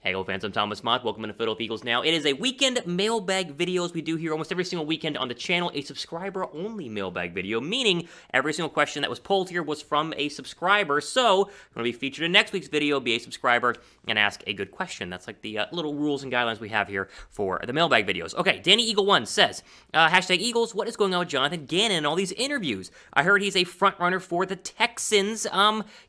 Hey, old fans, I'm Thomas Mott. Welcome to Philadelphia Eagles Now. It is a weekend mailbag video, as we do here almost every single weekend on the channel, a subscriber-only mailbag video, meaning every single question that was pulled here was from a subscriber. So, going to be featured in next week's video, be a subscriber and ask a good question. That's like the little rules and guidelines we have here for the mailbag videos. Okay, Danny Eagle1 says, hashtag Eagles, what is going on with Jonathan Gannon and all these interviews? I heard he's a front runner for the Texans.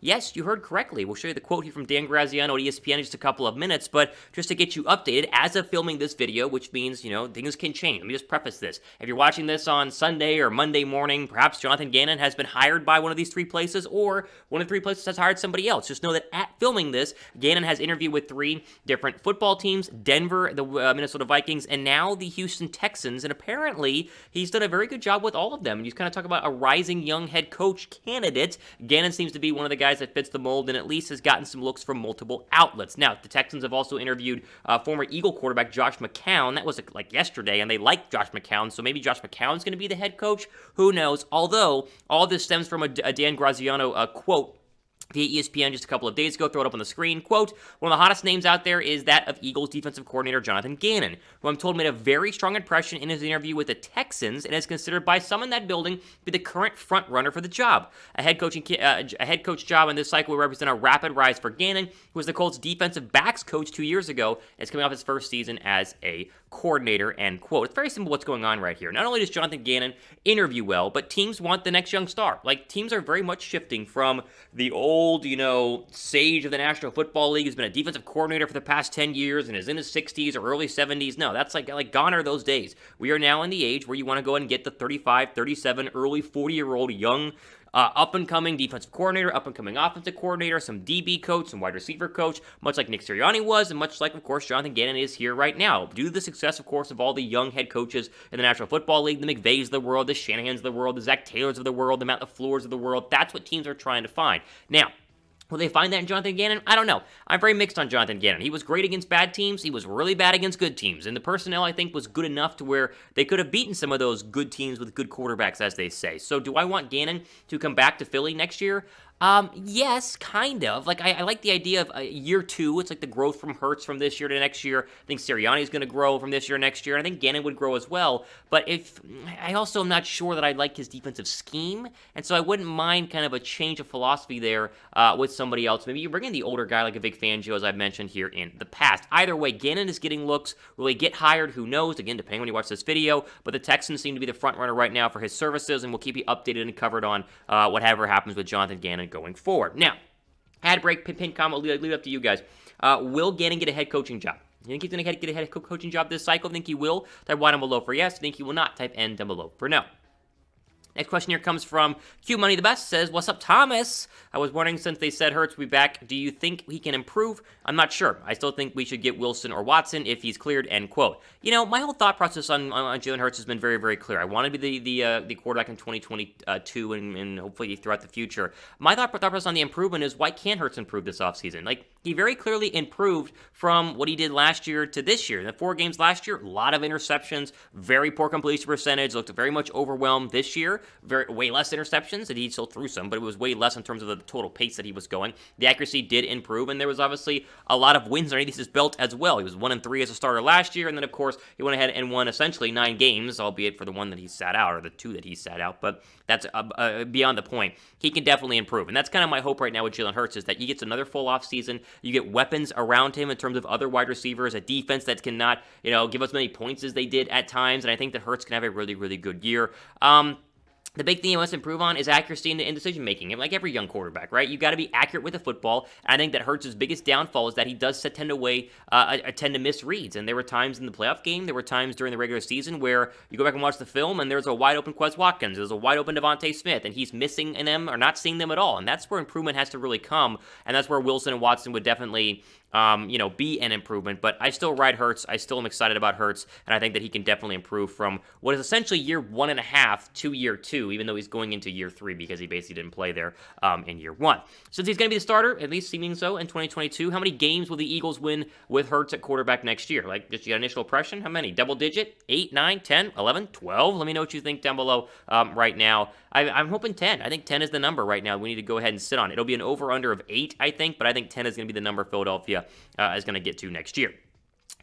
Yes, you heard correctly. We'll show you the quote here from Dan Graziano at ESPN in just a couple of minutes. But just to get you updated, as of filming this video, which means, things can change. Let me just preface this. If you're watching this on Sunday or Monday morning, perhaps Jonathan Gannon has been hired by one of these three places, or one of the three places has hired somebody else. Just know that at filming this, Gannon has interviewed with three different football teams: Denver, the Minnesota Vikings, and now the Houston Texans. And apparently, he's done a very good job with all of them. And you kind of talk about a rising young head coach candidate. Gannon seems to be one of the guys that fits the mold and at least has gotten some looks from multiple outlets. Now, the Texans have also interviewed former Eagle quarterback Josh McCown. That was like yesterday, and they like Josh McCown, so maybe Josh McCown's going to be the head coach. Who knows? Although, all this stems from a Dan Graziano quote via ESPN just a couple of days ago. Throw it up on the screen. Quote, one of the hottest names out there is that of Eagles defensive coordinator Jonathan Gannon, who I'm told made a very strong impression in his interview with the Texans and is considered by some in that building to be the current front runner for the job. A head coach job in this cycle will represent a rapid rise for Gannon, who was the Colts defensive backs coach 2 years ago and is coming off his first season as a coordinator, end quote. It's very simple what's going on right here. Not only does Jonathan Gannon interview well, but teams want the next young star. Like, teams are very much shifting from the old, sage of the National Football League who's been a defensive coordinator for the past 10 years and is in his 60s or early 70s. No, that's like gone are those days. We are now in the age where you want to go and get the 35, 37, early 40-year-old young up-and-coming defensive coordinator, up-and-coming offensive coordinator, some DB coach, some wide receiver coach, much like Nick Sirianni was, and much like, of course, Jonathan Gannon is here right now. Due to the success, of course, of all the young head coaches in the National Football League, the McVays of the world, the Shanahans of the world, the Zach Taylors of the world, the Matt LaFleurs of the world, that's what teams are trying to find. Now, will they find that in Jonathan Gannon? I don't know. I'm very mixed on Jonathan Gannon. He was great against bad teams. He was really bad against good teams. And the personnel, I think, was good enough to where they could have beaten some of those good teams with good quarterbacks, as they say. So do I want Gannon to come back to Philly next year? Yes, kind of. Like, I like the idea of year two. It's like the growth from Hurts from this year to next year. I think Sirianni is going to grow from this year to next year. And I think Gannon would grow as well. But I also am not sure that I like his defensive scheme. And so I wouldn't mind kind of a change of philosophy there with somebody else. Maybe you bring in the older guy like a Vic Fangio, as I've mentioned here in the past. Either way, Gannon is getting looks. Will he get hired? Who knows? Again, depending when you watch this video. But the Texans seem to be the front runner right now for his services. And we'll keep you updated and covered on whatever happens with Jonathan Gannon going forward. Now, ad break, pin comment, leave it up to you guys. Will Gannon get a head coaching job? You think he's going to get a head coaching job this cycle? I think he will. Type Y down below for yes. I think he will not. Type N down below for no. Next question here comes from Q Money the Best. Says, what's up, Thomas? I was wondering, since they said Hurts will be back, do you think he can improve? I'm not sure. I still think we should get Wilson or Watson if he's cleared, end quote. My whole thought process on Jalen Hurts has been very, very clear. I want to be the quarterback in 2022 and hopefully throughout the future. My thought process on the improvement is, why can't Hurts improve this offseason? Like, he very clearly improved from what he did last year to this year. In the 4 games last year, a lot of interceptions, very poor completion percentage, looked very much overwhelmed. This year, way less interceptions, and he still threw some, but it was way less in terms of the total pace that he was going. The accuracy did improve, and there was obviously a lot of wins underneath his belt as well. He was 1-3 as a starter last year, and then, of course, he went ahead and won essentially 9 games, albeit for the one that he sat out, or the 2 that he sat out, but that's beyond the point. He can definitely improve, and that's kind of my hope right now with Jalen Hurts, is that he gets another full off season. You get weapons around him in terms of other wide receivers, a defense that cannot, give as many points as they did at times, and I think that Hurts can have a really, really good year. The big thing he wants to improve on is accuracy in decision-making. Like every young quarterback, right? You got to be accurate with the football. I think that Hurts' biggest downfall is that he does tend to miss reads. And there were times in the playoff game, there were times during the regular season where you go back and watch the film and there's a wide-open Quez Watkins, there's a wide-open Devontae Smith, and he's missing in them or not seeing them at all. And that's where improvement has to really come. And that's where Wilson and Watson would definitely be an improvement. But I still ride Hurts. I still am excited about Hurts, and I think that he can definitely improve from what is essentially year 1.5 to year 2, even though he's going into year 3 because he basically didn't play there in year 1. Since he's going to be the starter, at least seeming so, in 2022, how many games will the Eagles win with Hurts at quarterback next year? Like, just your initial impression? How many? Double digit? 8, 9, 10, 11, 12? Let me know what you think down below right now. I'm hoping 10. I think 10 is the number right now we need to go ahead and sit on. It'll be an over-under of 8, I think, but I think 10 is going to be the number Philadelphia Philadelphia is going to get to next year.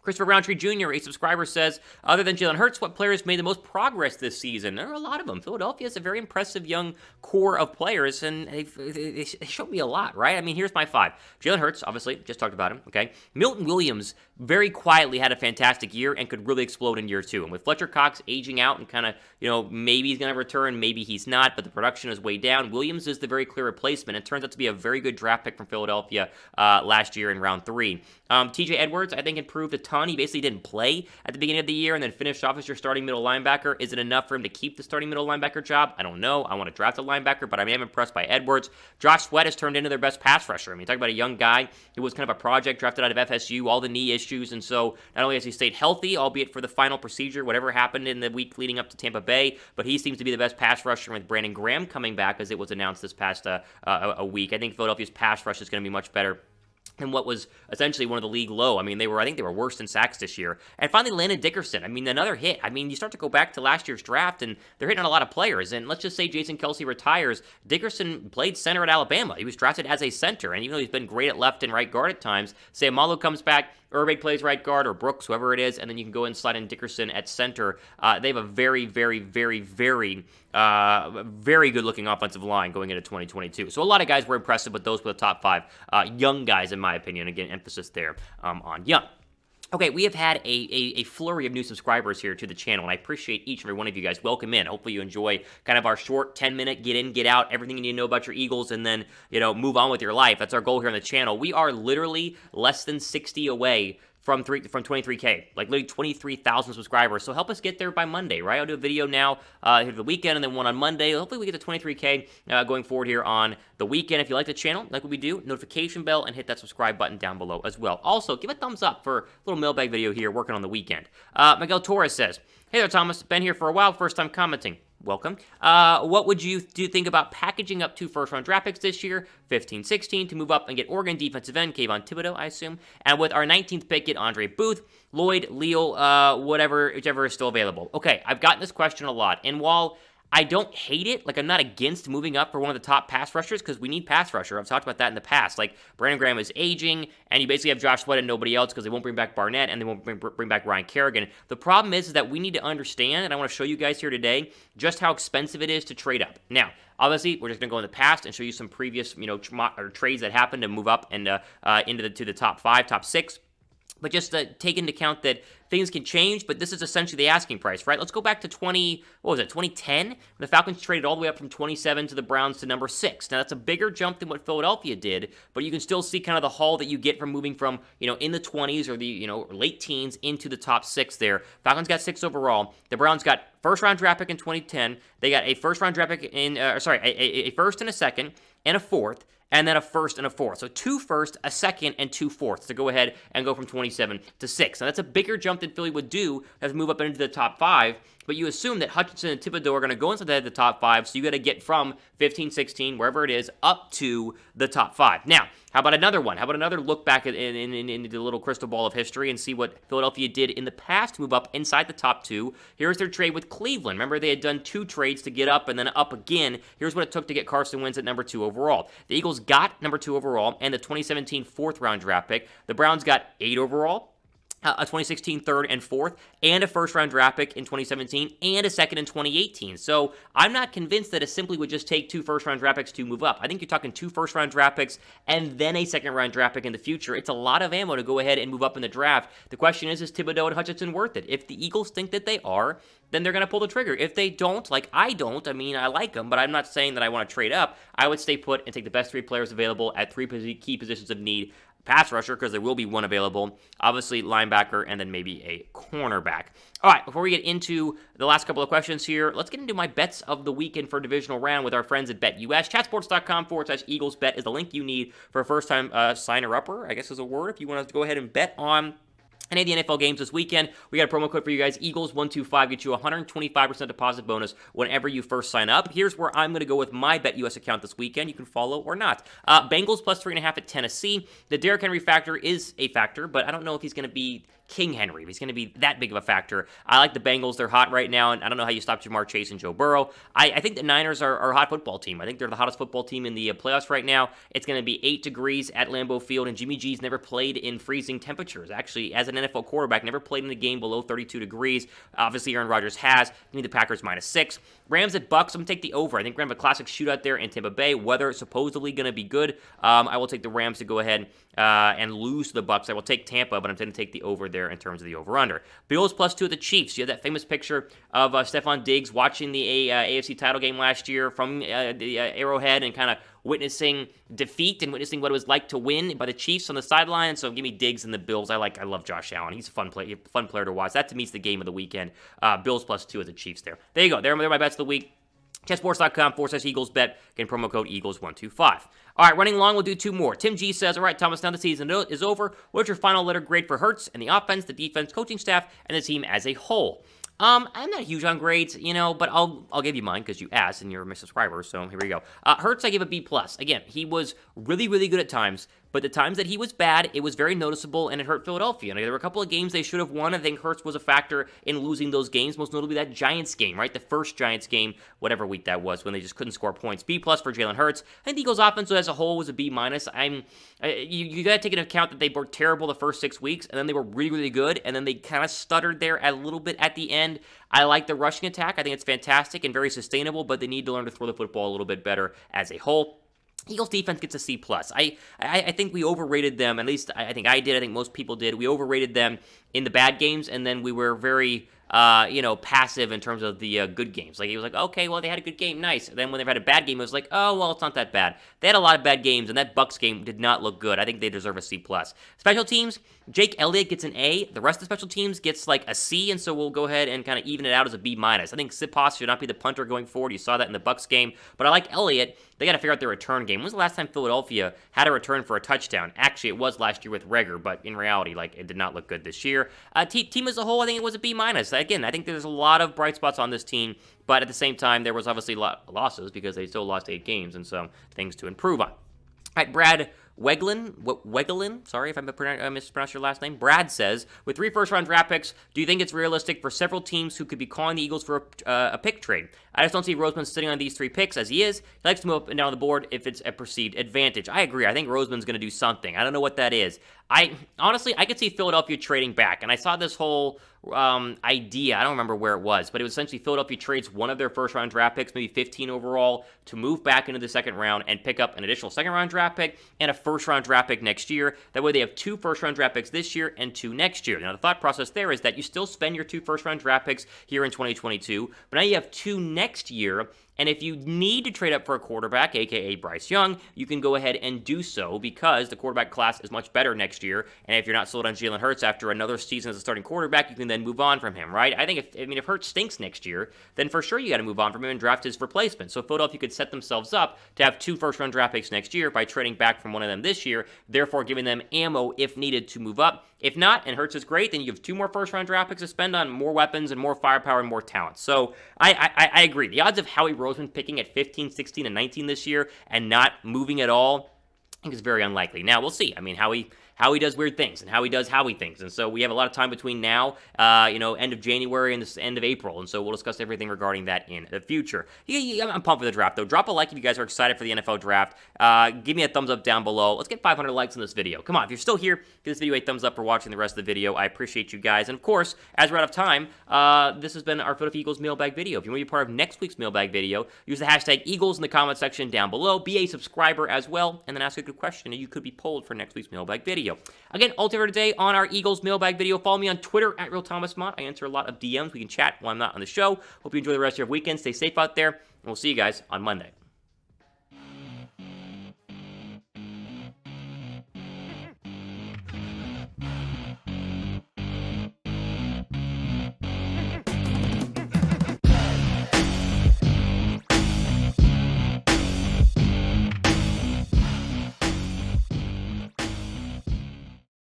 Christopher Roundtree Jr., a subscriber, says, other than Jalen Hurts, what players made the most progress this season? There are a lot of them. Philadelphia has a very impressive young core of players, and they showed me a lot, right? I mean, here's my 5. Jalen Hurts, obviously, just talked about him, okay? Milton Williams very quietly had a fantastic year and could really explode in year 2. And with Fletcher Cox aging out and kind of, maybe he's going to return, maybe he's not, but the production is way down, Williams is the very clear replacement. It turns out to be a very good draft pick from Philadelphia last year in round 3. TJ Edwards, I think, improved a ton. He basically didn't play at the beginning of the year and then finished off as your starting middle linebacker. Is it enough for him to keep the starting middle linebacker job? I don't know. I want to draft a linebacker, but I am impressed by Edwards. Josh Sweat has turned into their best pass rusher. I mean, talk about a young guy who was kind of a project drafted out of FSU, all the knee issues, and so not only has he stayed healthy, albeit for the final procedure, whatever happened in the week leading up to Tampa Bay, but he seems to be the best pass rusher with Brandon Graham coming back, as it was announced this past a week. I think Philadelphia's pass rush is going to be much better and what was essentially one of the league low. I mean, I think they were worse than sacks this year. And finally, Landon Dickerson. I mean, another hit. I mean, you start to go back to last year's draft, and they're hitting on a lot of players. And let's just say Jason Kelce retires. Dickerson played center at Alabama. He was drafted as a center, and even though he's been great at left and right guard at times, say Amalu comes back, Urban plays right guard, or Brooks, whoever it is, and then you can go and slide in Dickerson at center. They have a very, very, very, very good-looking offensive line going into 2022. So a lot of guys were impressive, but those were the top 5 young guys, in my opinion. Again, emphasis there on young. Okay, we have had a flurry of new subscribers here to the channel, and I appreciate each and every one of you guys. Welcome in. Hopefully you enjoy kind of our short 10-minute get in, get out, everything you need to know about your Eagles, and then, move on with your life. That's our goal here on the channel. We are literally less than 60 away from 23K, like literally 23,000 subscribers. So help us get there by Monday, right? I'll do a video now here the weekend and then one on Monday. Hopefully we get to 23K going forward here on the weekend. If you like the channel, like what we do, notification bell and hit that subscribe button down below as well. Also, give a thumbs up for a little mailbag video here working on the weekend. Miguel Torres says, hey there, Thomas. Been here for a while, first time commenting. Welcome. What would you think about packaging up 2 first-round draft picks this year, 15, 16, to move up and get Oregon defensive end, Kayvon Thibodeau, I assume, and with our 19th pick, get Andre Booth, Lloyd, Leal, whichever is still available. Okay, I've gotten this question a lot, and while I don't hate it. Like, I'm not against moving up for one of the top pass rushers because we need pass rusher. I've talked about that in the past. Like, Brandon Graham is aging, and you basically have Josh Sweat and nobody else because they won't bring back Barnett and they won't bring back Ryan Kerrigan. The problem is that we need to understand, and I want to show you guys here today, just how expensive it is to trade up. Now, obviously, we're just going to go in the past and show you some previous, trades that happened to move up and to the top 5, top 6. But just take into account that things can change, but this is essentially the asking price, right? Let's go back to 2010? The Falcons traded all the way up from 27 to the Browns to number 6. Now, that's a bigger jump than what Philadelphia did, but you can still see kind of the haul that you get from moving from, in the 20s or the, late teens into the top 6 there. Falcons got 6 overall. The Browns got first-round draft pick in 2010. They got a first-round draft pick a first and a second and a fourth, and then a first and a fourth. So 2 firsts, a second, and 2 fourths to go ahead and go from 27 to 6. Now, that's a bigger jump than Philly would do as move up into the top 5, but you assume that Hutchinson and Thibodeau are going to go into the top 5, so you got to get from 15, 16, wherever it is, up to the top 5. Now, how about another one? How about another look back into the little crystal ball of history and see what Philadelphia did in the past to move up inside the top 2? Here's their trade with Cleveland. Remember, they had done 2 trades to get up and then up again. Here's what it took to get Carson Wentz at number 2 overall. The Eagles got number 2 overall and the 2017 4th-round draft pick. The Browns got 8 overall, a 2016 3rd and 4th, and a first-round draft pick in 2017, and a second in 2018. So I'm not convinced that it simply would just take 2 first-round draft picks to move up. I think you're talking 2 first-round draft picks and then a second-round draft pick in the future. It's a lot of ammo to go ahead and move up in the draft. The question is Thibodeau and Hutchinson worth it? If the Eagles think that they are, then they're going to pull the trigger. If they don't, like I don't, I mean, I like them, but I'm not saying that I want to trade up. I would stay put and take the best 3 players available at 3 key positions of need. Pass rusher, because there will be one available, obviously linebacker, and then maybe a cornerback. All right, before we get into the last couple of questions here, let's get into my bets of the weekend for divisional round with our friends at BetUS. Chatsports.com/EaglesBet is the link you need for a first-time signer-upper, I guess is a word, if you want to go ahead and bet on any of the NFL games this weekend. We got a promo code for you guys, Eagles125, get you a 125% deposit bonus whenever you first sign up. Here's where I'm going to go with my BetUS account this weekend. You can follow or not. Bengals plus 3.5 at Tennessee. The Derrick Henry factor is a factor, but I don't know if he's going to be King Henry, if he's going to be that big of a factor. I like the Bengals. They're hot right now, and I don't know how you stop Jamar Chase and Joe Burrow. I think the Niners are a hot football team. I think they're the hottest football team in the playoffs right now. It's going to be 8 degrees at Lambeau Field, and Jimmy G's never played in freezing temperatures. Actually, as an NFL quarterback, never played in a game below 32 degrees. Obviously, Aaron Rodgers has. Give me the Packers -6. Rams at Bucks, I'm going to take the over. I think we're going to have a classic shootout there in Tampa Bay. Weather is supposedly going to be good. I will take the Rams to go ahead and lose to the Bucks. I will take Tampa, but I'm going to take the over there in terms of the over-under. Bills +2 at the Chiefs. You have that famous picture of Stephon Diggs watching the AFC title game last year from the Arrowhead and kind of witnessing defeat and witnessing what it was like to win by the Chiefs on the sideline. So give me Diggs and the Bills. I love Josh Allen. He's a fun player to watch. That to me is the game of the weekend. Bills +2 at the Chiefs there. There you go. They're my bets of the week. Chesssports.com/EaglesBet. Again, promo code Eagles125. All right, running long, we'll do 2 more. Tim G says, all right, Thomas, now the season is over. What's your final letter grade for Hurts and the offense, the defense, coaching staff, and the team as a whole? I'm not huge on grades, but I'll give you mine because you asked and you're my subscriber, so here we go. Hurts, I give a B+. Again, he was really, really good at times, but the times that he was bad, it was very noticeable, and it hurt Philadelphia. And there were a couple of games they should have won. I think Hurts was a factor in losing those games, most notably that Giants game, right? The first Giants game, whatever week that was, when they just couldn't score points. B+ for Jalen Hurts. I think the Eagles' offense as a whole was a B-. You got to take into account that they were terrible the first 6 weeks, and then they were really, really good, and then they kind of stuttered there a little bit at the end. I like the rushing attack. I think it's fantastic and very sustainable, but they need to learn to throw the football a little bit better as a whole. Eagles defense gets a C+. I think we overrated them, at least I think I did, I think most people did. We overrated them in the bad games, and then we were very passive in terms of the good games. Like, it was like, okay, well, they had a good game, nice. And then when they've had a bad game, it was like, oh, well, it's not that bad. They had a lot of bad games, and that Bucks game did not look good. I think they deserve a C+. Special teams, Jake Elliott gets an A. The rest of the special teams gets like a C, and so we'll go ahead and kind of even it out as a B-. I think Siposs should not be the punter going forward. You saw that in the Bucks game, but I like Elliott. They got to figure out their return game. When was the last time Philadelphia had a return for a touchdown? Actually, it was last year with Reagor, but in reality, it did not look good this year. Team as a whole, I think it was a B-. Again, I think there's a lot of bright spots on this team, but at the same time, there was obviously a lot of losses because they still lost 8 games, and so things to improve on. All right, Brad Wegelin, sorry if I mispronounced your last name. Brad says, with 3 first-round draft picks, do you think it's realistic for several teams who could be calling the Eagles for a pick trade? I just don't see Roseman sitting on these 3 picks as he is. He likes to move up and down the board if it's a perceived advantage. I agree. I think Roseman's going to do something. I don't know what that is. Honestly, I could see Philadelphia trading back, and I saw this whole idea. I don't remember where it was, but it was essentially Philadelphia trades one of their first-round draft picks, maybe 15 overall, to move back into the second round and pick up an additional second-round draft pick and a first-round draft pick next year. That way they have 2 first-round draft picks this year and 2 next year. Now, the thought process there is that you still spend your 2 first-round draft picks here in 2022, but now you have 2 next year. And if you need to trade up for a quarterback, a.k.a. Bryce Young, you can go ahead and do so because the quarterback class is much better next year. And if you're not sold on Jalen Hurts after another season as a starting quarterback, you can then move on from him, right? I think if Hurts stinks next year, then for sure you got to move on from him and draft his replacement. So Philadelphia could set themselves up to have 2 first-round draft picks next year by trading back from one of them this year, therefore giving them ammo if needed to move up. If not, and Hurts is great, then you have 2 more first-round draft picks to spend on more weapons and more firepower and more talent. So I agree. The odds of Howie Roseman picking at 15, 16, and 19 this year and not moving at all, I think is very unlikely. Now, we'll see. I mean, Howie does weird things, and Howie does Howie things. And so we have a lot of time between now, end of January and the end of April. And so we'll discuss everything regarding that in the future. I'm pumped for the draft, though. Drop a like if you guys are excited for the NFL draft. Give me a thumbs up down below. Let's get 500 likes on this video. Come on, if you're still here, give this video a thumbs up for watching the rest of the video. I appreciate you guys. And of course, as we're out of time, this has been our Philadelphia Eagles mailbag video. If you want to be part of next week's mailbag video, use the hashtag Eagles in the comment section down below. Be a subscriber as well, and then ask a good question, and you could be polled for next week's mailbag video. Again, all for today on our Eagles mailbag video. Follow me on Twitter at @RealThomasMott. I answer a lot of DMs. We can chat while I'm not on the show. Hope you enjoy the rest of your weekend. Stay safe out there, and we'll see you guys on Monday.